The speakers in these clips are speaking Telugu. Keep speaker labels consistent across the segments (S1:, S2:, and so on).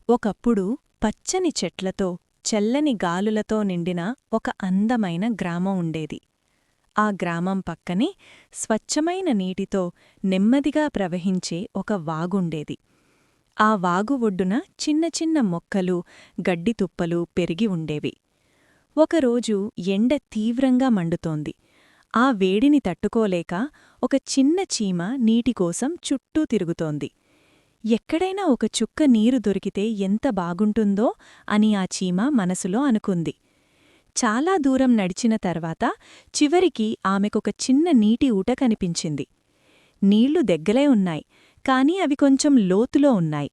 S1: ఒకప్పుడు పచ్చని చెట్లతో చల్లని గాలులతో నిండిన ఒక అందమైన గ్రామం ఉండేది. ఆ గ్రామం పక్కనే స్వచ్ఛమైన నీటితో నెమ్మదిగా ప్రవహించే ఒక వాగుండేది. ఆ వాగు ఒడ్డున చిన్న చిన్న మొక్కలు, గడ్డితుప్పలు పెరిగి ఉండేవి. ఒకరోజు ఎండ తీవ్రంగా మండుతోంది. ఆ వేడిని తట్టుకోలేక ఒక చిన్న చీమ నీటికోసం చుట్టూ తిరుగుతోంది. ఎక్కడైనా ఒక చుక్క నీరు దొరికితే ఎంత బాగుంటుందో అని ఆ చీమ మనసులో అనుకుంది. చాలా దూరం నడిచిన తర్వాత చివరికి ఆమెకొక చిన్న నీటి ఊట కనిపించింది. నీళ్లు దగ్గరే ఉన్నాయి, కాని అవి కొంచెం లోతులో ఉన్నాయి.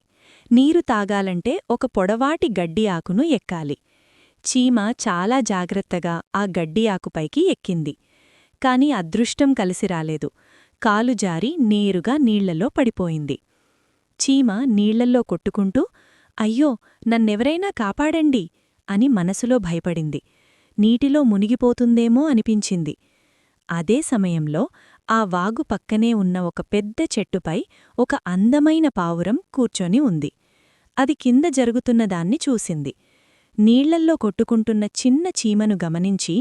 S1: నీరు తాగాలంటే ఒక పొడవాటి గడ్డి ఆకును ఎక్కాలి. చీమ చాలా జాగ్రత్తగా ఆ గడ్డి ఆకుపైకి ఎక్కింది. కాని అదృష్టం కలిసిరాలేదు. కాలు జారి నేరుగా నీళ్లలో పడిపోయింది. చీమ నీళ్లల్లో కొట్టుకుంటూ అయ్యో, నన్నెవరైనా కాపాడండి అని మనసులో భయపడింది. నీటిలో మునిగిపోతుందేమో అనిపించింది. అదే సమయంలో ఆ వాగు పక్కనే ఉన్న ఒక పెద్ద చెట్టుపై ఒక అందమైన పావురం కూర్చొని ఉంది. అది కింద జరుగుతున్నదాన్ని చూసింది. నీళ్లల్లో కొట్టుకుంటున్న చిన్న చీమను గమనించి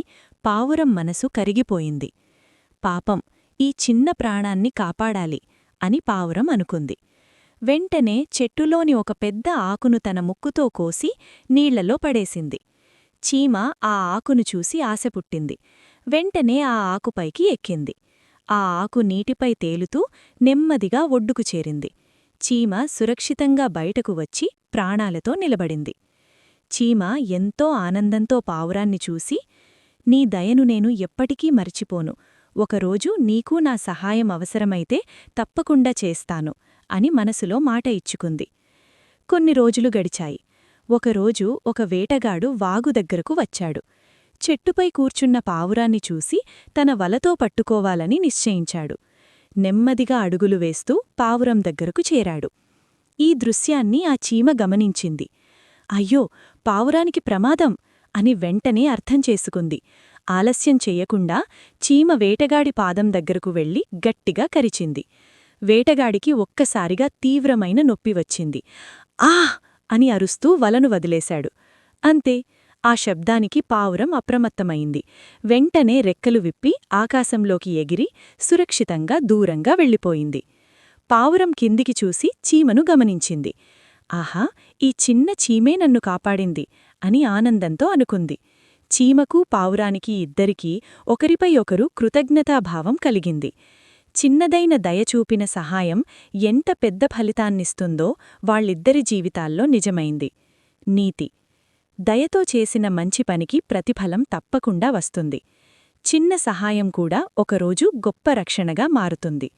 S1: పావురం మనసు కరిగిపోయింది. పాపం, ఈ చిన్న ప్రాణాన్ని కాపాడాలి అని పావురం అనుకుంది. వెంటనే చెట్టులోని ఒక పెద్ద ఆకును తన ముక్కుతో కోసి నీళ్లలో పడేసింది. చీమ ఆ ఆకును చూసి ఆశపుట్టింది. వెంటనే ఆ ఆకుపైకి ఎక్కింది. ఆ ఆకు నీటిపై తేలుతూ నెమ్మదిగా ఒడ్డుకు చేరింది. చీమ సురక్షితంగా బయటకు వచ్చి ప్రాణాలతో నిలబడింది. చీమ ఎంతో ఆనందంతో పావురాన్ని చూసి, నీ దయను నేను ఎప్పటికీ మరిచిపోను. ఒకరోజు నీకూ నా సహాయం అవసరమైతే తప్పకుండా చేస్తాను అని మనసులో మాట ఇచ్చుకుంది. కొన్ని రోజులు గడిచాయి. ఒకరోజు ఒక వేటగాడు వాగు దగ్గరకు వచ్చాడు. చెట్టుపై కూర్చున్న పావురాన్ని చూసి తన వలతో పట్టుకోవాలని నిశ్చయించాడు. నెమ్మదిగా అడుగులు వేస్తూ పావురం దగ్గరకు చేరాడు. ఈ దృశ్యాన్ని ఆ చీమ గమనించింది. అయ్యో, పావురానికి ప్రమాదం అని వెంటనే అర్థం చేసుకుంది. ఆలస్యం చెయ్యకుండా చీమ వేటగాడి పాదం దగ్గరకు వెళ్లి గట్టిగా కరిచింది. వేటగాడికి ఒక్కసారిగా తీవ్రమైన నొప్పి వచ్చింది. ఆహ్ అని అరుస్తూ వలను వదిలేశాడు. అంతే, ఆ శబ్దానికి పావురం అప్రమత్తమైంది. వెంటనే రెక్కలు విప్పి ఆకాశంలోకి ఎగిరి సురక్షితంగా దూరంగా వెళ్ళిపోయింది. పావురం కిందికి చూసి చీమను గమనించింది. ఆహా, ఈ చిన్న చీమే నన్ను కాపాడింది అని ఆనందంతో అనుకుంది. చీమకు పావురానికి ఇద్దరికీ ఒకరిపై ఒకరు కృతజ్ఞతాభావం కలిగింది. చిన్నదైన దయచూపిన సహాయం ఎంత పెద్ద ఫలితాన్నిస్తుందో వాళ్ళిద్దరి జీవితాల్లో నిజమైంది. నీతి: దయతో చేసిన మంచి పనికి ప్రతిఫలం తప్పకుండా వస్తుంది. చిన్న సహాయం కూడా ఒకరోజు గొప్ప రక్షణగా మారుతుంది.